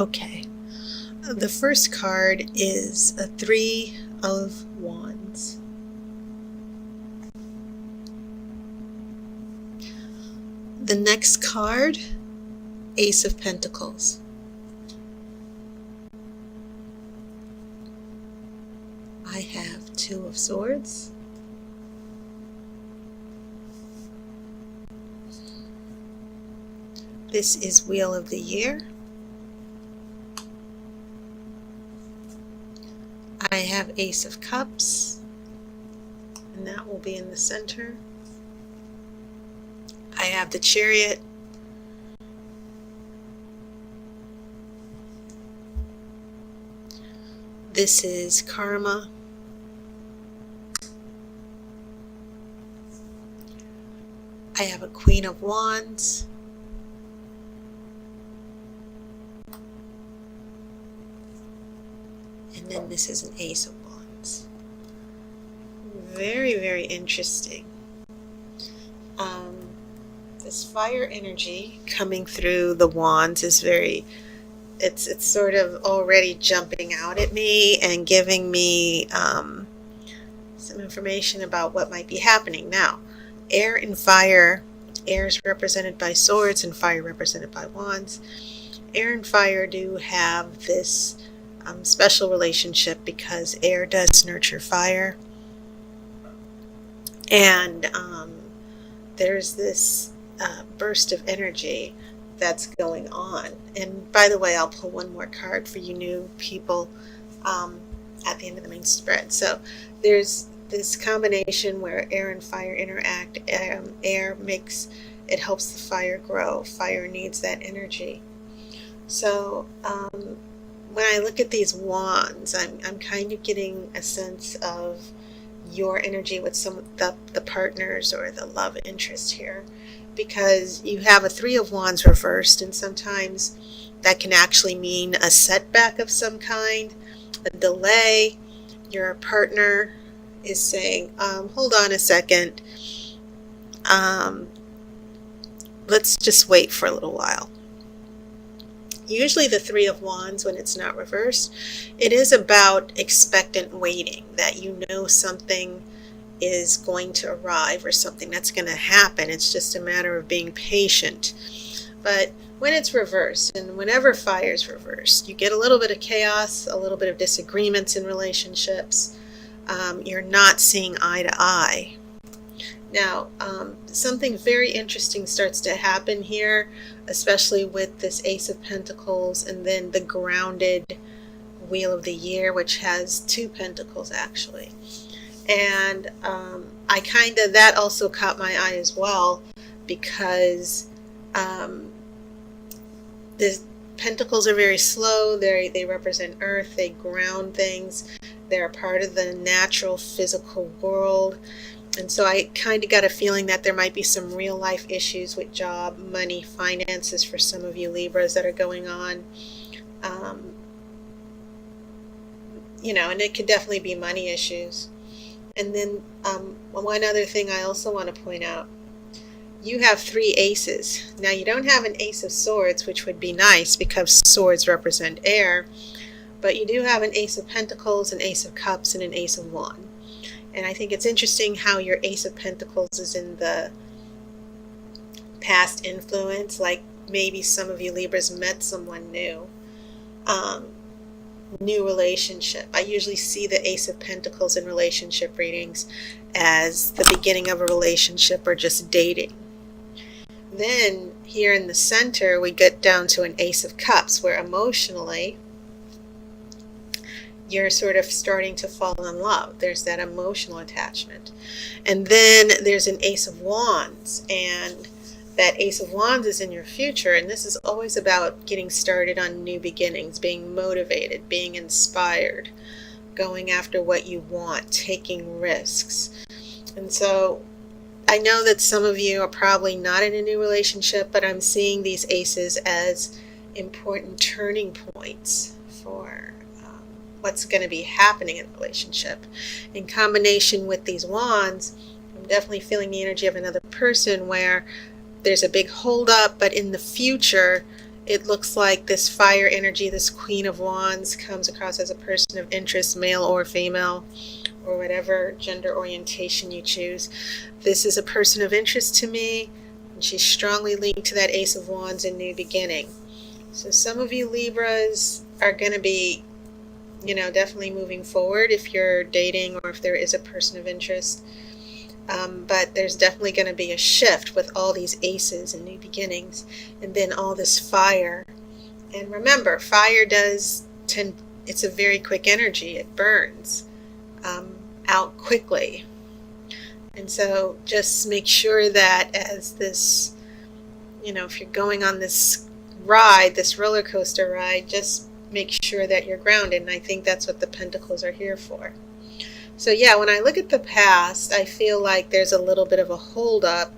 Okay, the first card is a 3 of Wands. The next card, Ace of Pentacles. I have 2 of Swords. This is Wheel of the Year. I have Ace of Cups, and that will be in the center. I have the Chariot. This is Karma. I have a Queen of Wands. And then this is an Ace of Wands. Very, very interesting. This fire energy coming through the wands is very, it's sort of already jumping out at me and giving me some information about what might be happening. Now, air and fire, air is represented by swords and fire represented by wands. Air and fire do have this special relationship because air does nurture fire, and there's this burst of energy that's going on. And by the way, I'll pull one more card for you new people at the end of the main spread. So there's this combination where air and fire interact. Air makes, it helps the fire grow. Fire needs that energy. So when I look at these wands, I'm kind of getting a sense of your energy with some of the partners or the love interest here, because you have a 3 of Wands reversed, and sometimes that can actually mean a setback of some kind, a delay. Your partner is saying, hold on a second, let's just wait for a little while. Usually the 3 of Wands, when it's not reversed, it is about expectant waiting, that you know something is going to arrive or something that's going to happen. It's just a matter of being patient. But when it's reversed, and whenever fire is reversed, you get a little bit of chaos, a little bit of disagreements in relationships. You're not seeing eye to eye. Now, something very interesting starts to happen here, especially with this Ace of Pentacles and then the grounded Wheel of the Year, which has 2 pentacles actually. And that also caught my eye as well, because the pentacles are very slow. They represent earth, they ground things, they're a part of the natural physical world. And so I kind of got a feeling that there might be some real life issues with job, money, finances for some of you Libras that are going on. And it could definitely be money issues. And then one other thing I also want to point out, you have 3 aces. Now you don't have an Ace of Swords, which would be nice because swords represent air, but you do have an Ace of Pentacles, an Ace of Cups, and an Ace of Wands. And I think it's interesting how your Ace of Pentacles is in the past influence, like maybe some of you Libras met someone new, new relationship. I usually see the Ace of Pentacles in relationship readings as the beginning of a relationship or just dating. Then here in the center, we get down to an Ace of Cups, where emotionally, you're sort of starting to fall in love. There's that emotional attachment. And then there's an Ace of Wands, and that Ace of Wands is in your future, and this is always about getting started on new beginnings, being motivated, being inspired, going after what you want, taking risks. And so I know that some of you are probably not in a new relationship, but I'm seeing these aces as important turning points for what's going to be happening in the relationship. In combination with these wands, I'm definitely feeling the energy of another person where there's a big hold up, but in the future it looks like this fire energy, this Queen of Wands, comes across as a person of interest, male or female, or whatever gender orientation you choose. This is a person of interest to me, and she's strongly linked to that Ace of Wands and new beginning. So some of you Libras are going to be, definitely moving forward if you're dating or if there is a person of interest. But there's definitely going to be a shift with all these aces and new beginnings, and then all this fire. And remember, fire it's a very quick energy. It burns out quickly. And so just make sure that as this, if you're going on this ride, this roller coaster ride, just make sure that you're grounded. And I think that's what the Pentacles are here for. So yeah, when I look at the past, I feel like there's a little bit of a hold up,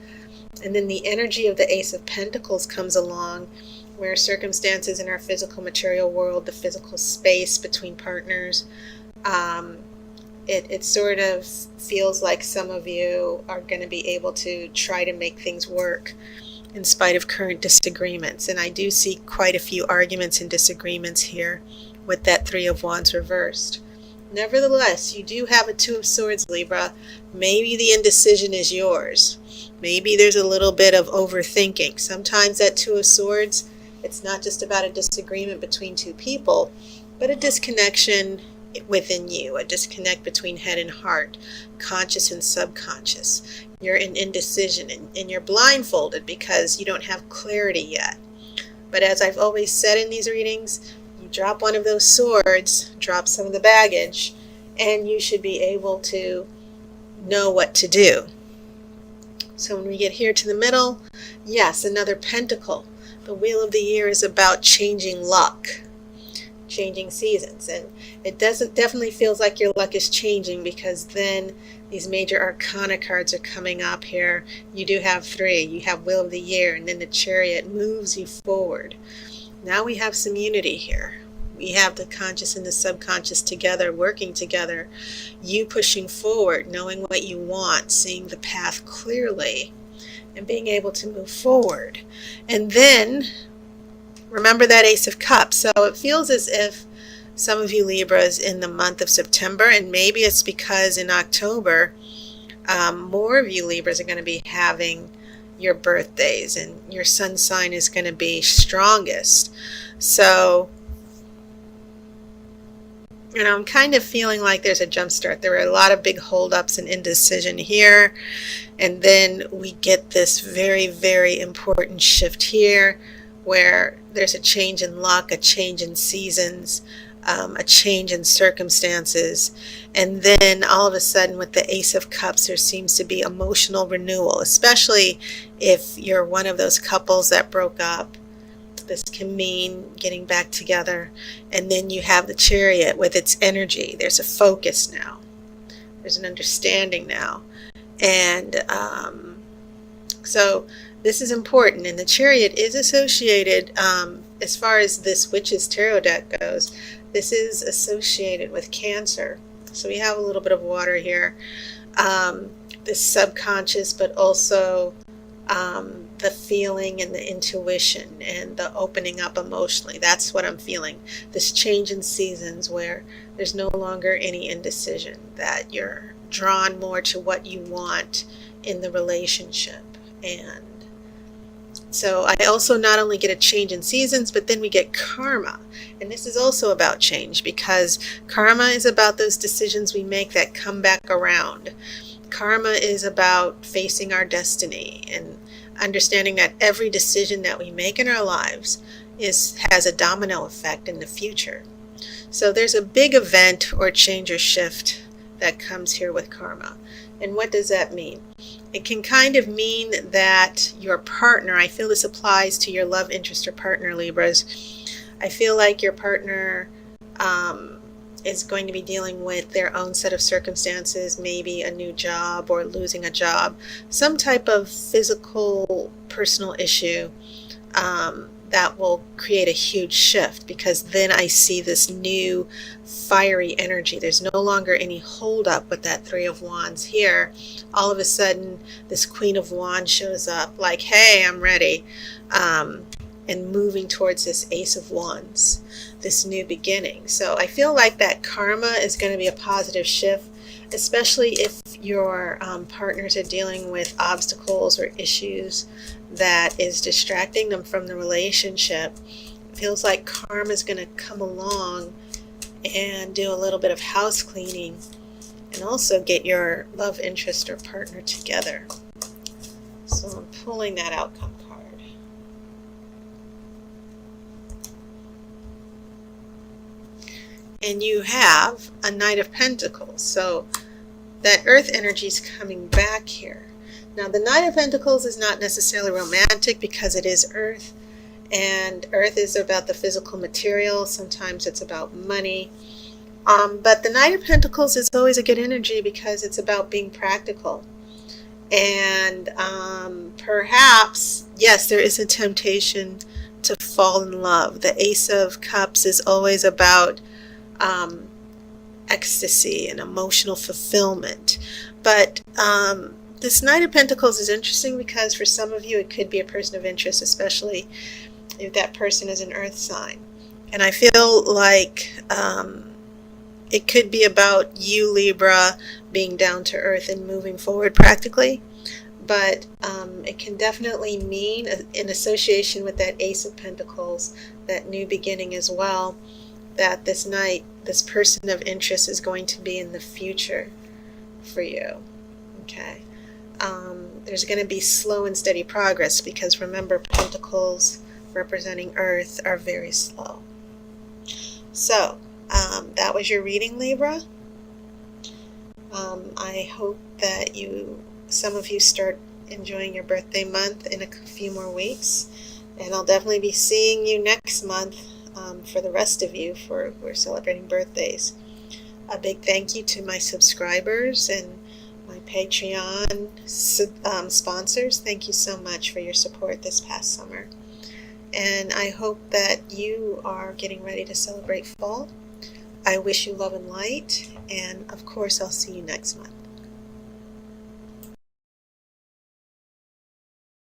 and then the energy of the Ace of Pentacles comes along, where circumstances in our physical material world, the physical space between partners, it sort of feels like some of you are going to be able to try to make things work in spite of current disagreements. And I do see quite a few arguments and disagreements here with that Three of Wands reversed. Nevertheless, you do have a Two of Swords, Libra. Maybe the indecision is yours. Maybe there's a little bit of overthinking. Sometimes that Two of Swords, it's not just about a disagreement between two people, but a disconnection within you, a disconnect between head and heart, conscious and subconscious. You're in indecision, and you're blindfolded because you don't have clarity yet. But as I've always said in these readings, you drop one of those swords, drop some of the baggage, and you should be able to know what to do. So when we get here to the middle, yes, another pentacle. The Wheel of the Year is about changing luck, changing seasons. And it definitely feels like your luck is changing, because then these major arcana cards are coming up here. You do have three. You have Wheel of the Year, and then the Chariot moves you forward. Now we have some unity here. We have the conscious and the subconscious together, working together. You pushing forward, knowing what you want, seeing the path clearly, and being able to move forward. And then, remember that Ace of Cups. So it feels as if some of you Libras in the month of September, and maybe it's because in October, more of you Libras are going to be having your birthdays, and your sun sign is going to be strongest. So, I'm kind of feeling like there's a jump start. There are a lot of big holdups and indecision here. And then we get this very, very important shift here, where there's a change in luck, a change in seasons, a change in circumstances. And then all of a sudden with the Ace of Cups, there seems to be emotional renewal, especially if you're one of those couples that broke up. This can mean getting back together. And then you have the Chariot with its energy. There's a focus now. There's an understanding now. And so this is important. And the Chariot is associated, as far as this Witch's Tarot deck goes, this is associated with Cancer. So we have a little bit of water here. This subconscious, but also the feeling and the intuition and the opening up emotionally. That's what I'm feeling. This change in seasons where there's no longer any indecision, that you're drawn more to what you want in the relationship. And so I also not only get a change in seasons, but then we get karma. And this is also about change, because karma is about those decisions we make that come back around. Karma is about facing our destiny and understanding that every decision that we make in our lives has a domino effect in the future. So there's a big event or change or shift that comes here with karma. And what does that mean? It can kind of mean that your partner, I feel this applies to your love interest or partner, Libras. I feel like your partner is going to be dealing with their own set of circumstances, maybe a new job or losing a job, some type of physical, personal issue that will create a huge shift, because then I see this new fiery energy. There's no longer any hold up with that Three of Wands here. All of a sudden, this Queen of Wands shows up like, hey, I'm ready. and moving towards this Ace of Wands, this new beginning. So I feel like that karma is going to be a positive shift, especially if your partners are dealing with obstacles or issues that is distracting them from the relationship. It feels like karma is going to come along and do a little bit of house cleaning and also get your love interest or partner together. So I'm pulling that outcome card. And you have a Knight of Pentacles. So that earth energy is coming back here. Now the Knight of Pentacles is not necessarily romantic because it is earth. And earth is about the physical material. Sometimes it's about money. But the Knight of Pentacles is always a good energy because it's about being practical. And perhaps, yes, there is a temptation to fall in love. The Ace of Cups is always about ecstasy and emotional fulfillment. But this Knight of Pentacles is interesting because for some of you it could be a person of interest, especially if that person is an earth sign. And I feel like it could be about you, Libra, being down to earth and moving forward practically. But it can definitely mean, in association with that Ace of Pentacles, that new beginning as well, that this night, this person of interest is going to be in the future for you. Okay. There's going to be slow and steady progress because remember, Pentacles representing earth are very slow. So that was your reading, Libra. I hope that some of you start enjoying your birthday month in a few more weeks, and I'll definitely be seeing you next month for the rest of you who are celebrating birthdays. A big thank you to my subscribers and my Patreon sponsors. Thank you so much for your support this past summer. And I hope that you are getting ready to celebrate fall. I wish you love and light, and of course I'll see you next month.